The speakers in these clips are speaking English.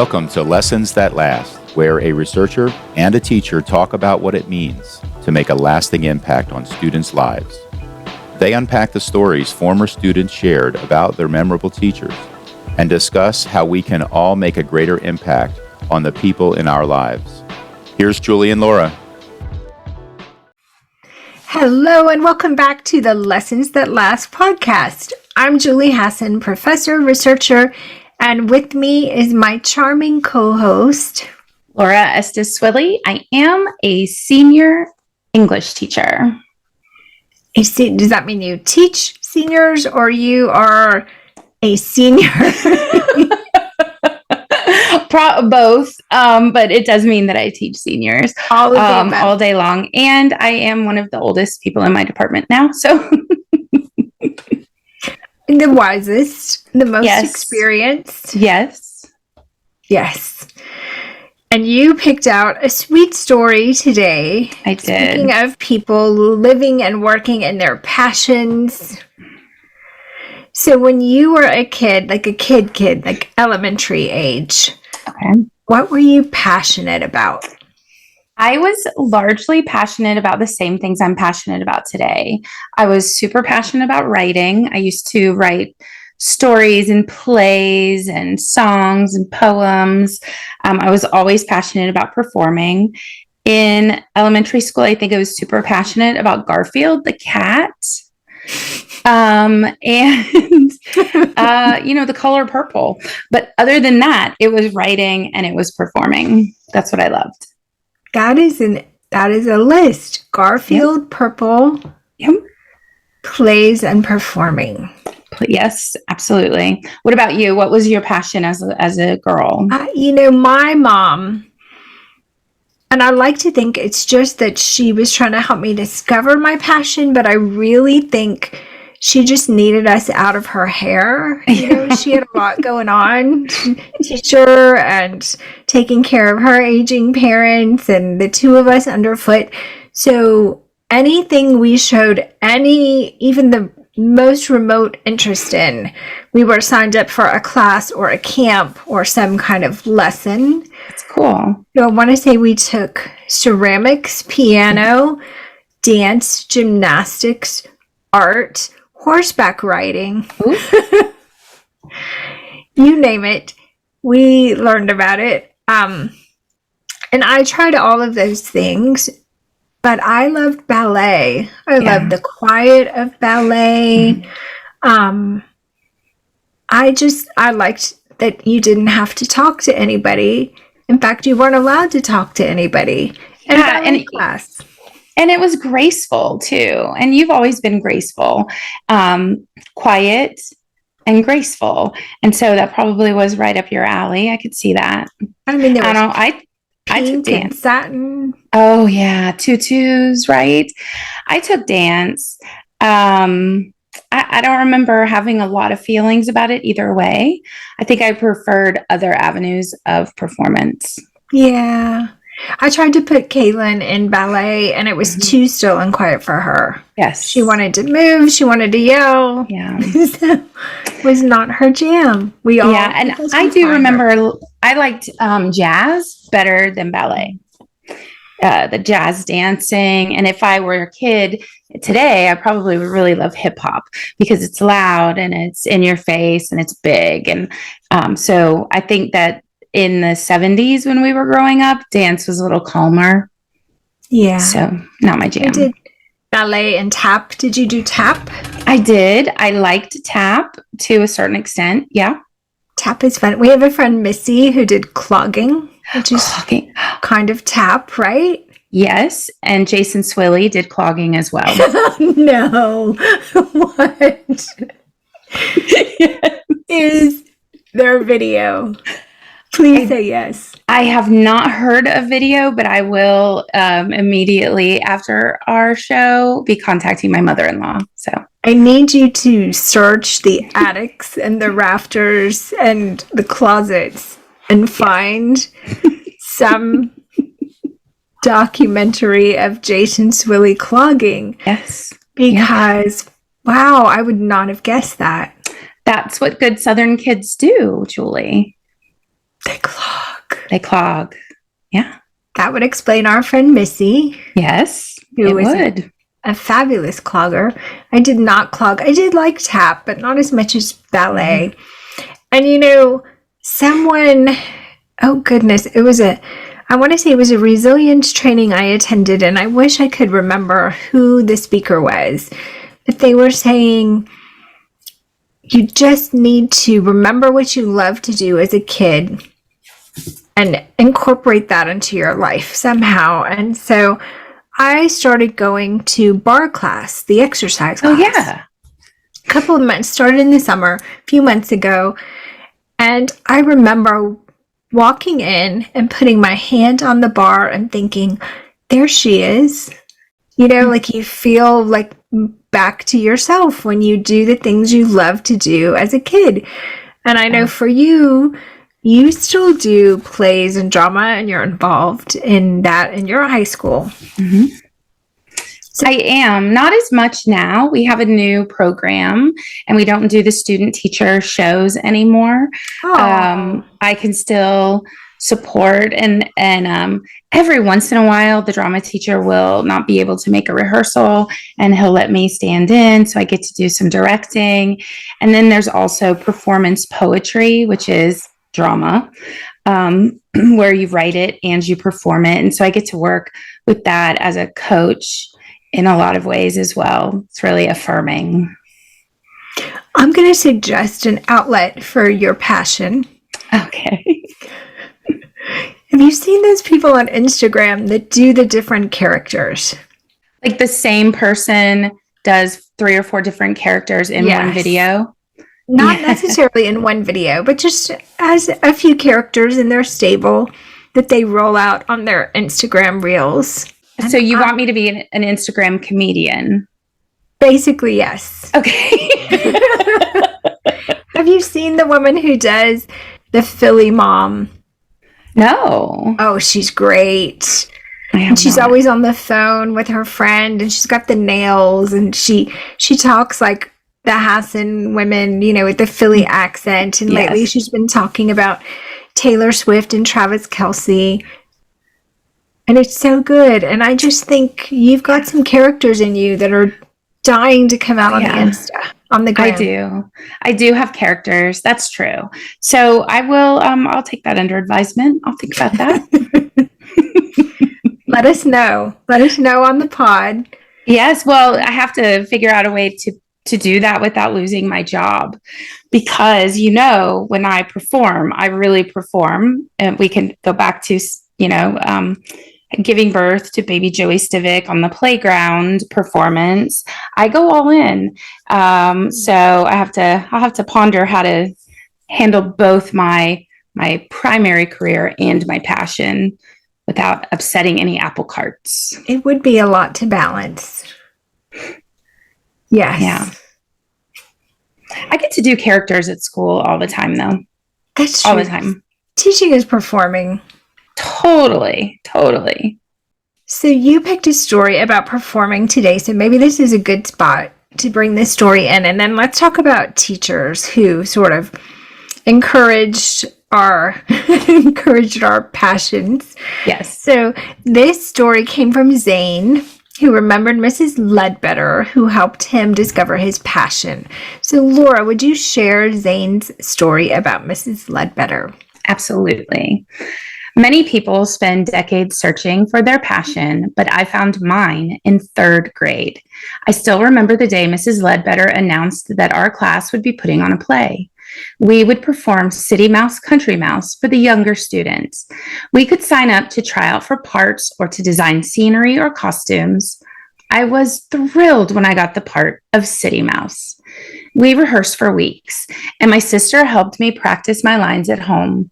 Welcome to Lessons That Last, where a researcher and a teacher talk about what it means to make a lasting impact on students' lives. They unpack the stories former students shared about their memorable teachers and discuss how we can all make a greater impact on the people in our lives. Here's Julie and Laura. Hello and welcome back to the Lessons That Last podcast. I'm Julie Hassan, professor, researcher, and with me is my charming co-host, Laura Estes Swilly. I am a senior English teacher. Does that mean you teach seniors or you are a senior? Both, but it does mean that I teach seniors all day long. And I am one of the oldest people in my department now. So the wisest, the most experienced. Yes. And you picked out a sweet story today. I did. Speaking of people living and working in their passions. So when you were a kid, like elementary age, what were you passionate about? I was largely passionate about the same things I'm passionate about today. I was super passionate about writing. I used to write stories and plays and songs and poems. I was always passionate about performing. In elementary school, I think I was super passionate about Garfield, the cat. And the color purple. But other than that, it was writing and it was performing. That's what I loved. That is a list. Garfield, purple, plays and performing. Yes, absolutely. What about you? What was your passion as a girl? My mom, and I like to think it's just that she was trying to help me discover my passion, but I really think she just needed us out of her hair. She had a lot going on, teacher and taking care of her aging parents and the two of us underfoot. So anything we showed even the most remote interest in, we were signed up for a class or a camp or some kind of lesson. That's cool. So I want to say we took ceramics, piano, dance, gymnastics, art, horseback riding, you name it, we learned about it. And I tried all of those things, but I loved ballet. I loved the quiet of ballet. I liked that you didn't have to talk to anybody. In fact, you weren't allowed to talk to anybody in class. And it was graceful too. And you've always been graceful, quiet and graceful. And so that probably was right up your alley. I could see that. I mean, I took dance. Satin. Oh yeah. Tutus, right? I took dance. I don't remember having a lot of feelings about it either way. I think I preferred other avenues of performance. Yeah. I tried to put Kaylin in ballet and it was too still and quiet for her. Yes. She wanted to move. She wanted to yell. Yeah. It was not her jam. And I do remember I liked jazz better than ballet. The jazz dancing. And if I were a kid today, I probably would really love hip hop because it's loud and it's in your face and it's big. And so I think that in the 70s when we were growing up, dance was a little calmer. Yeah. So not my jam. I did ballet and tap. Did you do tap? I did. I liked tap to a certain extent. Yeah. Tap is fun. We have a friend, Missy, who did clogging, which is kind of tap, right? Yes. And Jason Swilly did clogging as well. No. What? Yes. Is there a video? Please say yes. I have not heard a video, but I will immediately after our show be contacting my mother-in-law. So I need you to search the attics and the rafters and the closets and find some documentary of Jason Swilly clogging. Yes. Because, wow, I would not have guessed that. That's what good Southern kids do, Julie. They clog. They clog. Yeah. That would explain our friend Missy. Yes, Who it is would. a fabulous clogger. I did not clog. I did like tap, but not as much as ballet. And someone, oh goodness, I want to say it was a resilience training I attended, and I wish I could remember who the speaker was. But they were saying, you just need to remember what you love to do as a kid and incorporate that into your life somehow. And so I started going to bar class, the exercise class. Oh, yeah. A couple of months, started in the summer, a few months ago. And I remember walking in and putting my hand on the bar and thinking, there she is. Like you feel like back to yourself when you do the things you love to do as a kid. And I know for you, you still do plays and drama, and you're involved in that in your high school. Mm-hmm. So, I am. Not as much now. We have a new program, and we don't do the student teacher shows anymore. I can still support, and every once in a while, the drama teacher will not be able to make a rehearsal, and he'll let me stand in, so I get to do some directing. And then there's also performance poetry, which is drama, where you write it and you perform it. And so I get to work with that as a coach in a lot of ways as well. It's really affirming. I'm going to suggest an outlet for your passion. Okay. Have you seen those people on Instagram that do the different characters? Like the same person does 3 or 4 different characters in one video? Not necessarily in one video, but just as a few characters in their stable that they roll out on their Instagram reels. So you want me to be an Instagram comedian? Basically, yes. Okay. Have you seen the woman who does the Philly mom? No. Oh, she's great. And she's always on the phone with her friend, and she's got the nails, and she talks like the Hassan women, with the Philly accent. And lately she's been talking about Taylor Swift and Travis Kelce. And it's so good. And I just think you've got some characters in you that are dying to come out on the Insta, on the gram. I do have characters. That's true. So I will, I'll take that under advisement. I'll think about that. Let us know. Let us know on the pod. Yes. Well, I have to figure out a way to do that without losing my job, because, when I perform, I really perform. And we can go back to, giving birth to baby Joey Stivic on the playground performance. I go all in. So I'll have to ponder how to handle both my primary career and my passion without upsetting any apple carts. It would be a lot to balance. Yes. Yeah. I get to do characters at school all the time, though. That's true. All the time. Teaching is performing. Totally. So you picked a story about performing today, so maybe this is a good spot to bring this story in. And then let's talk about teachers who sort of encouraged our passions. Yes. So this story came from Zane, who remembered Mrs. Ledbetter, who helped him discover his passion. So Laura, would you share Zane's story about Mrs. Ledbetter? Absolutely. Many people spend decades searching for their passion, but I found mine in 3rd grade. I still remember the day Mrs. Ledbetter announced that our class would be putting on a play. We would perform City Mouse, Country Mouse for the younger students. We could sign up to try out for parts or to design scenery or costumes. I was thrilled when I got the part of City Mouse. We rehearsed for weeks, and my sister helped me practice my lines at home.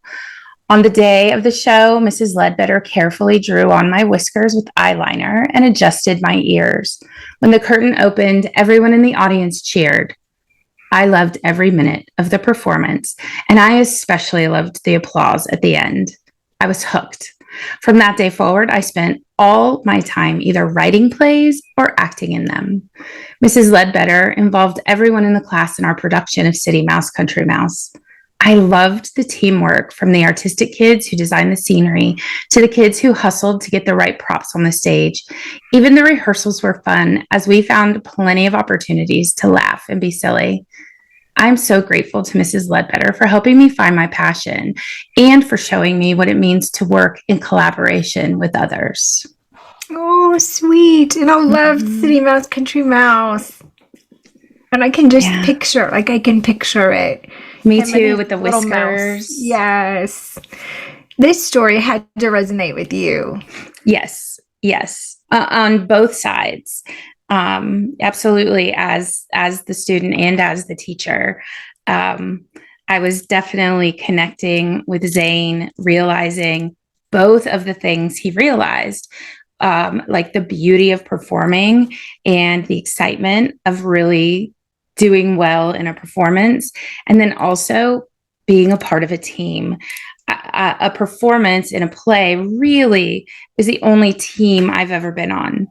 On the day of the show, Mrs. Ledbetter carefully drew on my whiskers with eyeliner and adjusted my ears. When the curtain opened, everyone in the audience cheered. I loved every minute of the performance, and I especially loved the applause at the end. I was hooked. From that day forward, I spent all my time either writing plays or acting in them. Mrs. Ledbetter involved everyone in the class in our production of City Mouse, Country Mouse. I loved the teamwork from the artistic kids who designed the scenery to the kids who hustled to get the right props on the stage. Even the rehearsals were fun as we found plenty of opportunities to laugh and be silly. I'm so grateful to Mrs. Ledbetter for helping me find my passion and for showing me what it means to work in collaboration with others. Oh, sweet. And I love City Mouse, Country Mouse. And I can just picture, like I can picture it. Me Him and too, his with the little whiskers. mouse. Yes. This story had to resonate with you. Yes. On both sides. Absolutely. As the student and as the teacher, I was definitely connecting with Zane, realizing both of the things he realized, like the beauty of performing and the excitement of really doing well in a performance, and then also being a part of a team. A performance in a play really is the only team I've ever been on.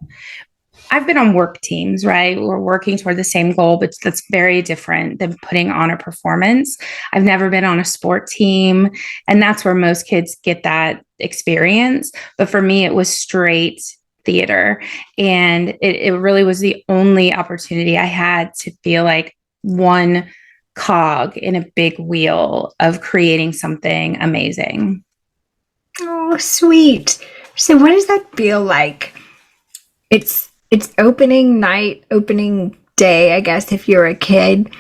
I've been on work teams, right? We're working toward the same goal, but that's very different than putting on a performance. I've never been on a sport team, and that's where most kids get that experience. But for me, it was straight theater, and it really was the only opportunity I had to feel like one cog in a big wheel of creating something amazing. Oh, sweet. So what does that feel like? It's opening night, opening day, I guess, if you're a kid,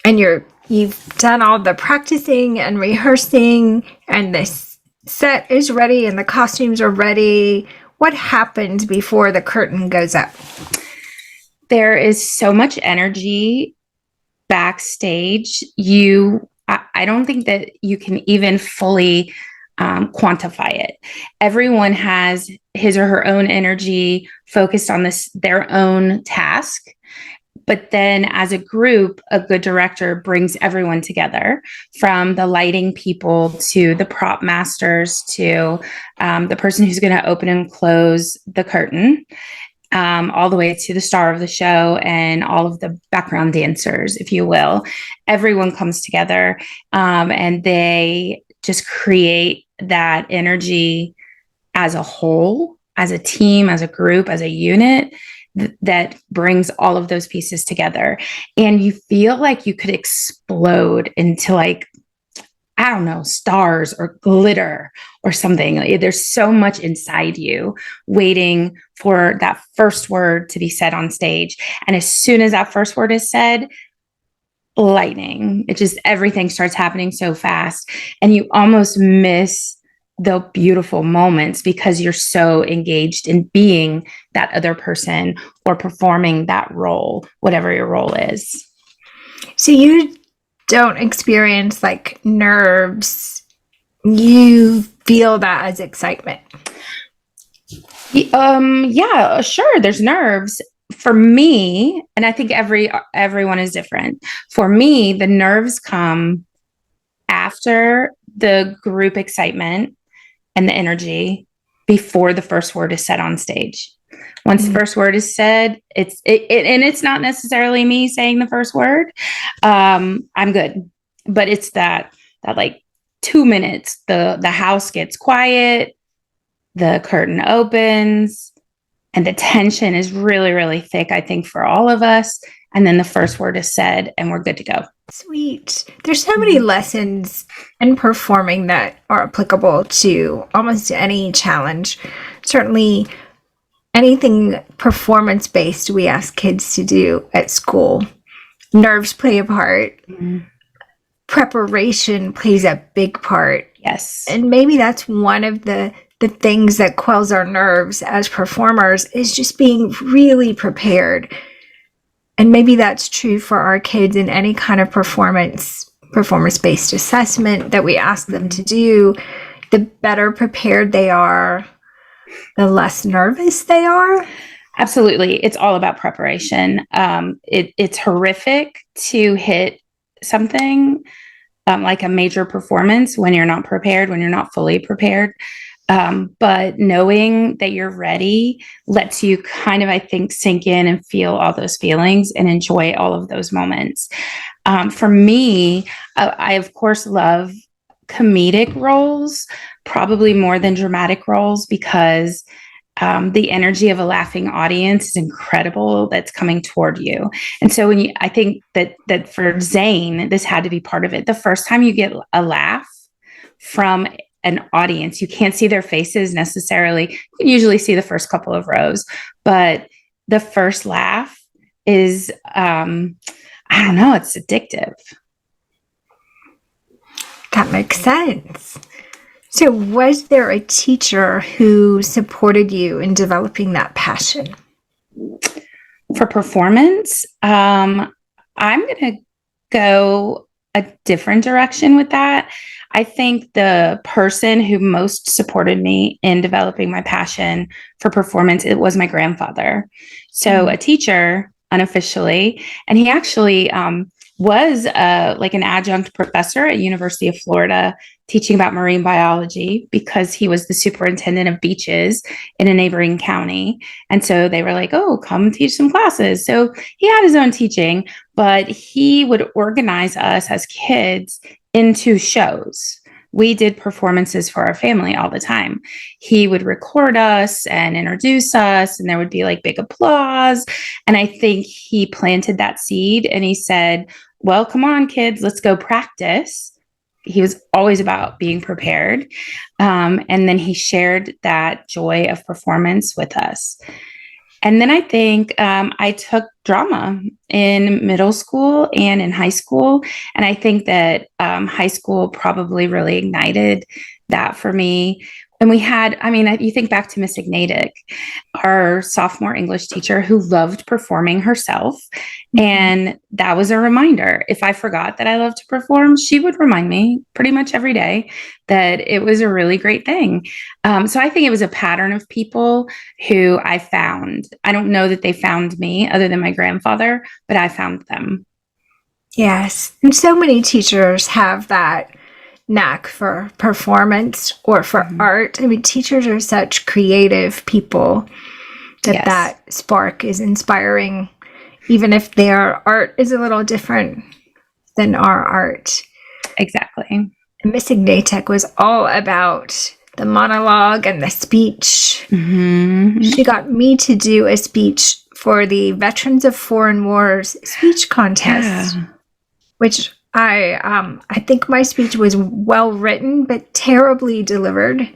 and you've done all the practicing and rehearsing, and this set is ready and the costumes are ready. What happens before the curtain goes up? There is so much energy backstage. I don't think that you can even fully quantify it. Everyone has his or her own energy focused on their own task. But then as a group, a good director brings everyone together, from the lighting people to the prop masters to the person who's going to open and close the curtain, all the way to the star of the show and all of the background dancers, if you will. Everyone comes together and they just create that energy as a whole, as a team, as a group, as a unit that brings all of those pieces together. And you feel like you could explode into, like, I don't know, stars or glitter or something. There's so much inside you waiting for that first word to be said on stage. And as soon as that first word is said, lightning, everything starts happening so fast, and you almost miss the beautiful moments because you're so engaged in being that other person or performing that role, whatever your role is. So you don't experience like nerves. You feel that as excitement. Yeah, sure. There's nerves. For me, and I think everyone is different. For me, the nerves come after the group excitement and the energy, before the first word is said on stage. Once the first word is said, and it's not necessarily me saying the first word. I'm good, but it's that like 2 minutes. The house gets quiet, the curtain opens, and the tension is really, really thick, I think, for all of us. And then the first word is said, and we're good to go. Sweet. There's so many lessons in performing that are applicable to almost any challenge. Certainly anything performance-based we ask kids to do at school. Nerves play a part. Preparation plays a big part. Yes. And maybe that's one of the things that quells our nerves as performers, is just being really prepared. And maybe that's true for our kids in any kind of performance-based assessment that we ask them to do. The better prepared they are, the less nervous they are. Absolutely. It's all about preparation. It's horrific to hit something like a major performance when you're not prepared, when you're not fully prepared. But knowing that you're ready lets you kind of, I think, sink in and feel all those feelings and enjoy all of those moments. For me, I of course love comedic roles, probably more than dramatic roles, because the energy of a laughing audience is incredible that's coming toward you. And so I think that for Zane, this had to be part of it. The first time you get a laugh from an audience, you can't see their faces necessarily. You can usually see the first couple of rows, but the first laugh is, I don't know, it's addictive. That makes sense. So, was there a teacher who supported you in developing that passion? For performance, I'm going to go a different direction with that. I think the person who most supported me in developing my passion for performance, it was my grandfather. So a teacher unofficially, and he actually was like an adjunct professor at University of Florida teaching about marine biology, because he was the superintendent of beaches in a neighboring county. And so they were like, oh, come teach some classes. So he had his own teaching, but he would organize us as kids into shows. We did performances for our family all the time. He would record us and introduce us, and there would be like big applause. And I think he planted that seed and he said, well, come on, kids, let's go practice. He was always about being prepared. And then he shared that joy of performance with us. And then I think I took drama in middle school and in high school. And I think that high school probably really ignited that for me. And we had, I mean, you think back to Miss Ignatick, our sophomore English teacher who loved performing herself. And that was a reminder. If I forgot that I loved to perform, she would remind me pretty much every day that it was a really great thing. So I think it was a pattern of people who I found. I don't know that they found me other than my grandfather, but I found them. Yes. And so many teachers have that knack for performance or for art. I mean, teachers are such creative people that that spark is inspiring, even if their art is a little different than our art. Exactly. And Miss Ignatick was all about the monologue and the speech. She got me to do a speech for the Veterans of Foreign Wars speech contest, which I think my speech was well written, but terribly delivered.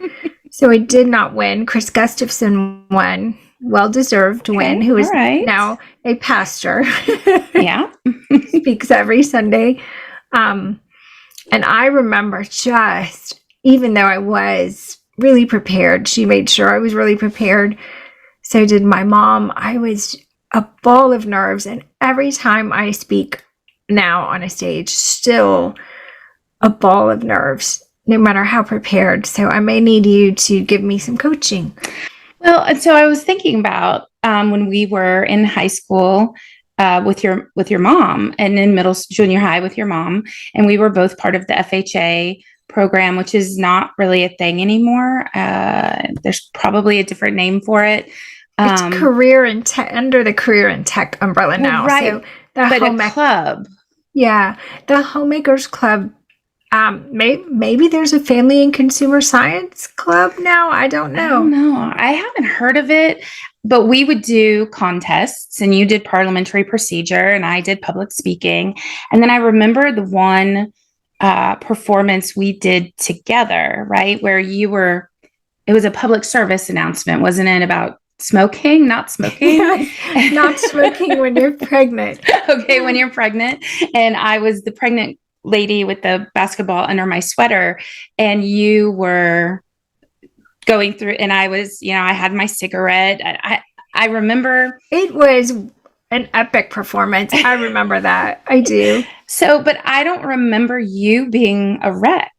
So I did not win. Chris Gustafson won, well-deserved win, who is now a pastor. Speaks every Sunday. And I remember just, even though I was really prepared, she made sure I was really prepared. So did my mom. I was a ball of nerves. And every time I speak now on a stage, still a ball of nerves, no matter how prepared. So I may need you to give me some coaching. Well, and so I was thinking about when we were in high school with your mom, and in junior high with your mom, and we were both part of the FHA program, which is not really a thing anymore. There's probably a different name for it. It's career and tech, under the career and tech umbrella now. Right. So the club. Yeah, the Homemakers Club. Maybe there's a Family and Consumer Science Club now. I don't know. I haven't heard of it, but we would do contests, and you did parliamentary procedure, and I did public speaking. And then I remember the one performance we did together, right, where it was a public service announcement, wasn't it, about smoking, not smoking? Not smoking when you're pregnant. Okay, when you're pregnant. And I was the pregnant lady with the basketball under my sweater, and you were going through, and I was, I had my cigarette. I remember. It was an epic performance. I remember that. I do. So, but I don't remember you being a wreck.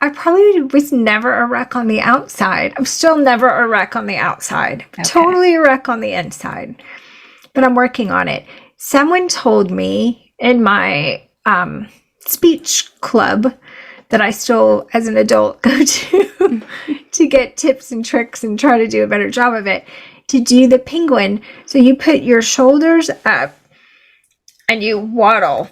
I probably was never a wreck on the outside. I'm still never a wreck on the outside. Okay. Totally a wreck on the inside. But I'm working on it. Someone told me in my speech club that I still, as an adult, go to get tips and tricks and try to do a better job of it, to do the penguin. So you put your shoulders up and you waddle,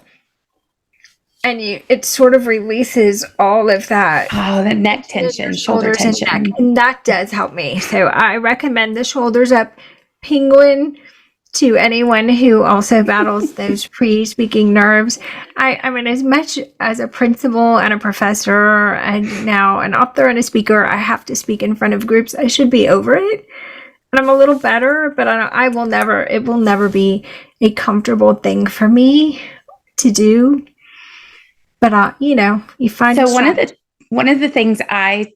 and it sort of releases all of that. Oh, the neck tension, shoulder tension. And neck, and that does help me. So I recommend the shoulders up penguin to anyone who also battles those pre-speaking nerves. I mean, as much as a principal and a professor and now an author and a speaker, I have to speak in front of groups. I should be over it. And I'm a little better, but it will never be a comfortable thing for me to do. But you find so one of the things I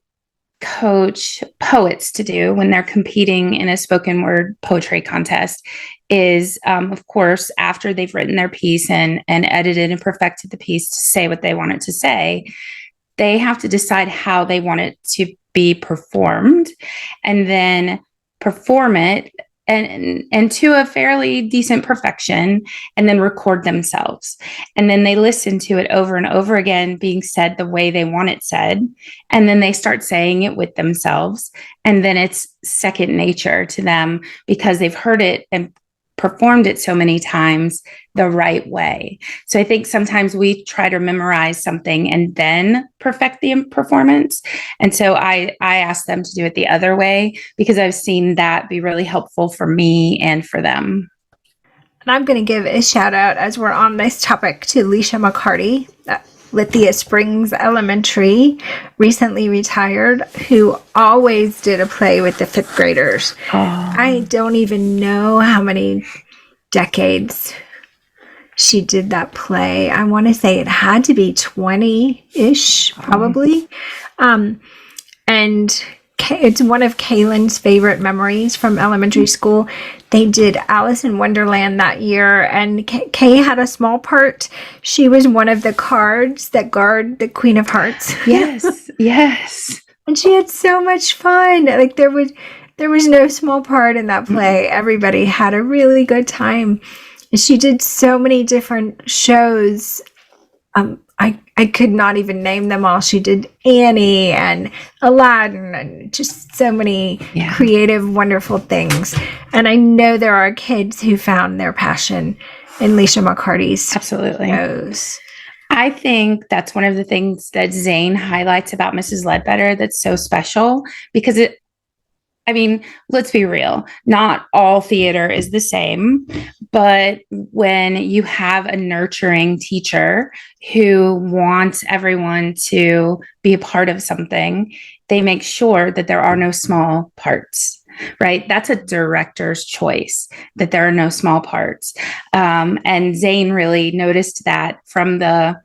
coach poets to do when they're competing in a spoken word poetry contest is, of course, after they've written their piece and edited and perfected the piece to say what they want it to say, they have to decide how they want it to be performed, and then perform it and to a fairly decent perfection, and then record themselves. And then they listen to it over and over again being said the way they want it said. And then they start saying it with themselves. And then it's second nature to them because they've heard it and performed it so many times the right way. So I think sometimes we try to memorize something and then perfect the performance. And so I ask them to do it the other way because I've seen that be really helpful for me and for them. And I'm going to give a shout out, as we're on this topic, to Leisha McCarty at Lithia Springs Elementary, recently retired, who always did a play with the fifth graders. Oh. I don't even know how many decades she did that play. I want to say it had to be 20-ish, probably. And it's one of Kaylin's favorite memories from elementary school. They did Alice in Wonderland that year, and Kay had a small part. She was one of the cards that guard the Queen of Hearts. Yes, yes. And she had so much fun. Like there was no small part in that play. Everybody had a really good time. And she did so many different shows. I could not even name them all. She did Annie and Aladdin and just so many creative, wonderful things. And I know there are kids who found their passion in Leisha McCarty's shows. I think that's one of the things that Zane highlights about Mrs. Ledbetter that's so special, because let's be real. Not all theater is the same, but when you have a nurturing teacher who wants everyone to be a part of something, they make sure that there are no small parts, right? That's a director's choice, that there are no small parts. And Zane really noticed that from the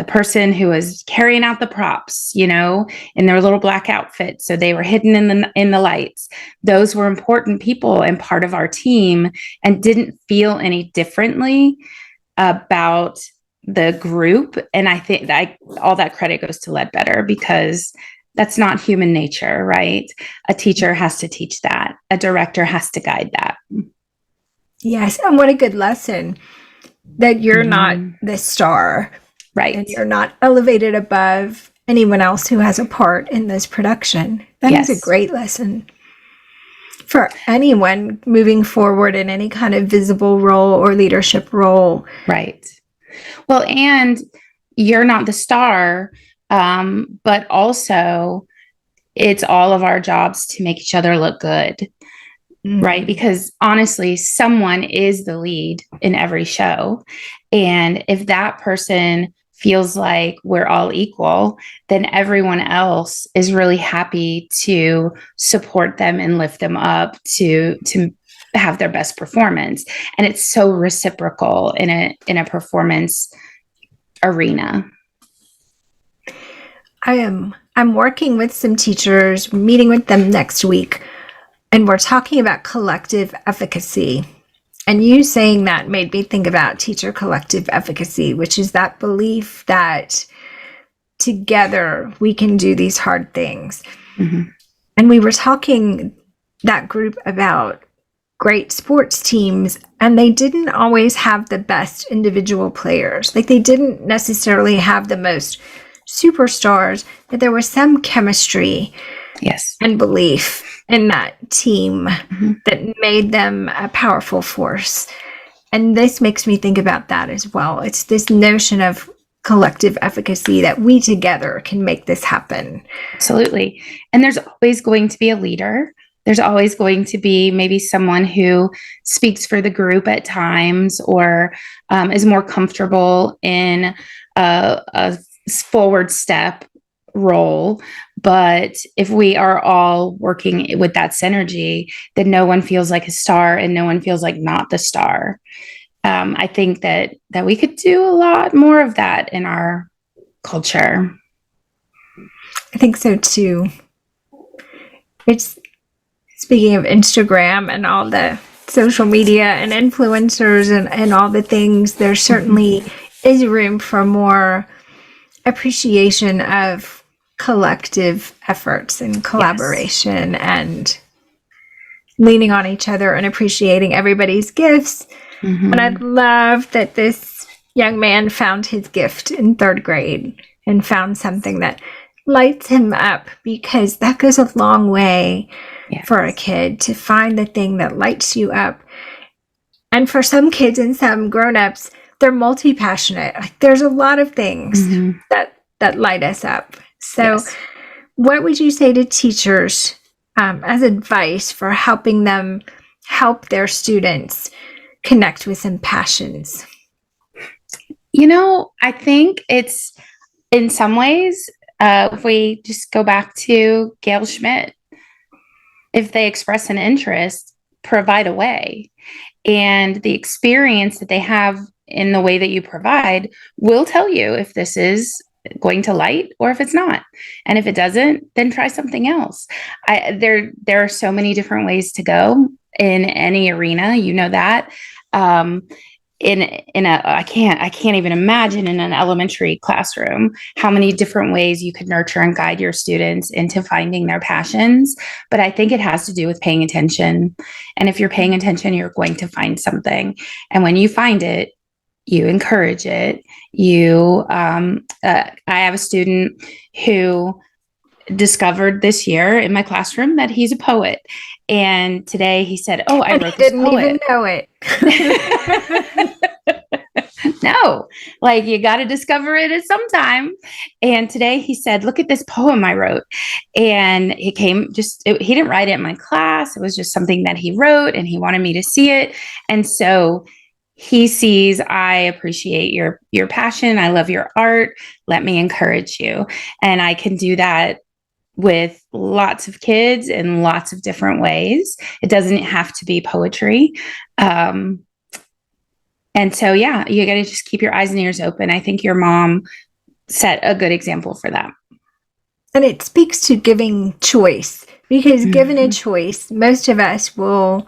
person who was carrying out the props, in their little black outfit. So they were hidden in the lights. Those were important people and part of our team, and didn't feel any differently about the group. And I think that all that credit goes to Ledbetter, because that's not human nature, right? A teacher has to teach that. A director has to guide that. Yes. And what a good lesson that you're not the star. Right. And you're not elevated above anyone else who has a part in this production. That is a great lesson for anyone moving forward in any kind of visible role or leadership role. Right. Well, and you're not the star, but also it's all of our jobs to make each other look good. Right. Because honestly, someone is the lead in every show. And if that person feels like we're all equal, then everyone else is really happy to support them and lift them up to have their best performance. And it's so reciprocal in a performance arena. I'm working with some teachers, meeting with them next week, and we're talking about collective efficacy. And you saying that made me think about teacher collective efficacy, which is that belief that together we can do these hard things. Mm-hmm. And we were talking, that group, about great sports teams, and they didn't always have the best individual players. Like, they didn't necessarily have the most superstars, but there was some chemistry Yes. and belief in that team Mm-hmm. that made them a powerful force. And this makes me think about that as well. It's this notion of collective efficacy that we together can make this happen. Absolutely. And there's always going to be a leader. There's always going to be maybe someone who speaks for the group at times, or is more comfortable in a forward step role. But if we are all working with that synergy, then no one feels like a star and no one feels like not the star. I think that we could do a lot more of that in our culture. I think so too. It's speaking of Instagram and all the social media and influencers and all the things, there certainly is room for more appreciation of collective efforts and collaboration. Yes. And leaning on each other and appreciating everybody's gifts. Mm-hmm. And I love that this young man found his gift in 3rd grade and found something that lights him up, because that goes a long way. Yes. For a kid to find the thing that lights you up. And for some kids and some grown-ups, they're multi-passionate. Like, there's a lot of things mm-hmm. that light us up. So yes. What would you say to teachers as advice for helping them help their students connect with some passions? I think it's, in some ways, if we just go back to Gail Schmidt, if they express an interest, provide a way. And the experience that they have in the way that you provide will tell you if this is going to light or if it's not. And if it doesn't, then try something else. There are so many different ways to go in any arena, that. I can't even imagine in an elementary classroom how many different ways you could nurture and guide your students into finding their passions. But I think it has to do with paying attention. And if you're paying attention, you're going to find something. And when you find it, you encourage it. I have a student who discovered this year in my classroom that he's a poet. And today he said, "Oh, I wrote this poem." Didn't even know it. No, like, you got to discover it at some time. And today he said, "Look at this poem I wrote." And he didn't write it in my class. It was just something that he wrote and he wanted me to see it. And so he sees, I appreciate your passion. I love your art. Let me encourage you. And I can do that with lots of kids in lots of different ways. It doesn't have to be poetry. And so, you got to just keep your eyes and ears open. I think your mom set a good example for that. And it speaks to giving choice, because mm-hmm. given a choice, most of us will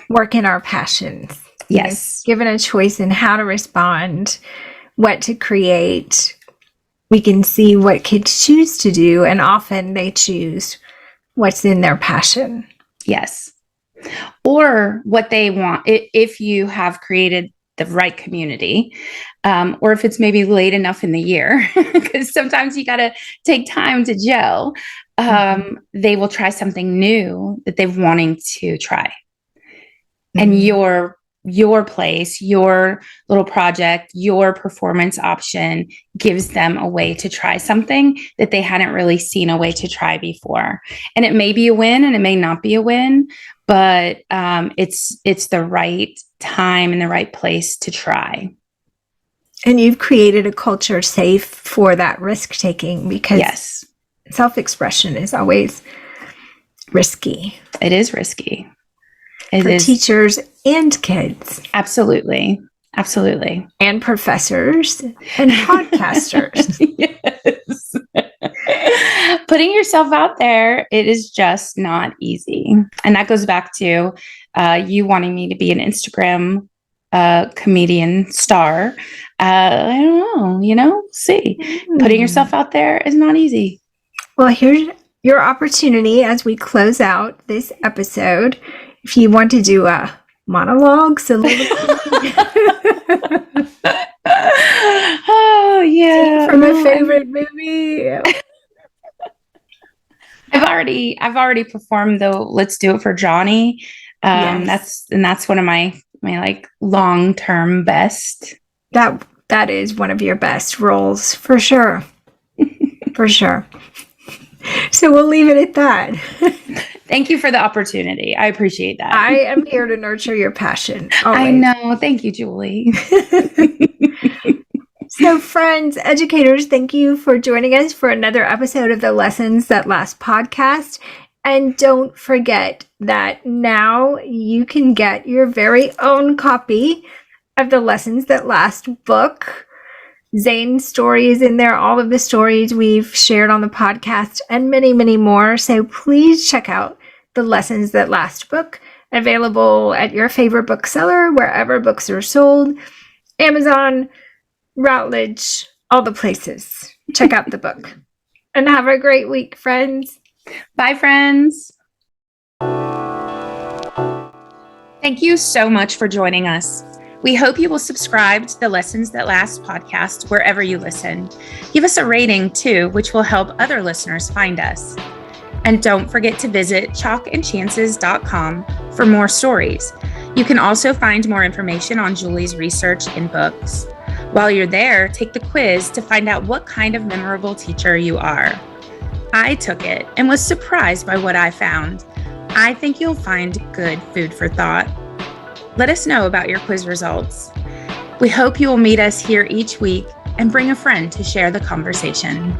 work in our passions. Yes. Given a choice in how to respond, what to create, we can see what kids choose to do, and often they choose what's in their passion. Yes. Or what they want, if you have created the right community, or if it's maybe late enough in the year, because sometimes you got to take time to gel. They will try something new that they're wanting to try. Mm-hmm. And your place, your little project, your performance option gives them a way to try something that they hadn't really seen a way to try before. And it may be a win and it may not be a win, but it's the right time and the right place to try. And you've created a culture safe for that risk taking, because yes, self-expression is always risky. It is risky. For teachers and kids. Absolutely. And professors and podcasters. Yes. Putting yourself out there, it is just not easy. And that goes back to you wanting me to be an Instagram comedian star. I don't know, see. Putting yourself out there is not easy. Well, here's your opportunity as we close out this episode. If you want to do a monologue, soliloquy. Oh, Yeah. from a favorite movie. I've already performed the Let's Do It for Johnny. Yes. That's one of my like long-term best. That is one of your best roles for sure. For sure. So we'll leave it at that. Thank you for the opportunity. I appreciate that. I am here to nurture your passion. I Always. know. Thank you, Julie. So, friends, educators, thank you for joining us for another episode of the Lessons That Last podcast. And don't forget that now you can get your very own copy of the Lessons That Last book. Zane's story is in there, all of the stories we've shared on the podcast, and many, many more. So please check out the Lessons That Last book, available at your favorite bookseller, wherever books are sold, Amazon, Routledge, all the places. Check out the book. And have a great week, friends. Bye, friends. Thank you so much for joining us. We hope you will subscribe to the Lessons That Last podcast wherever you listen. Give us a rating too, which will help other listeners find us. And don't forget to visit chalkandchances.com for more stories. You can also find more information on Julie's research and books. While you're there, take the quiz to find out what kind of memorable teacher you are. I took it and was surprised by what I found. I think you'll find good food for thought. Let us know about your quiz results. We hope you will meet us here each week and bring a friend to share the conversation.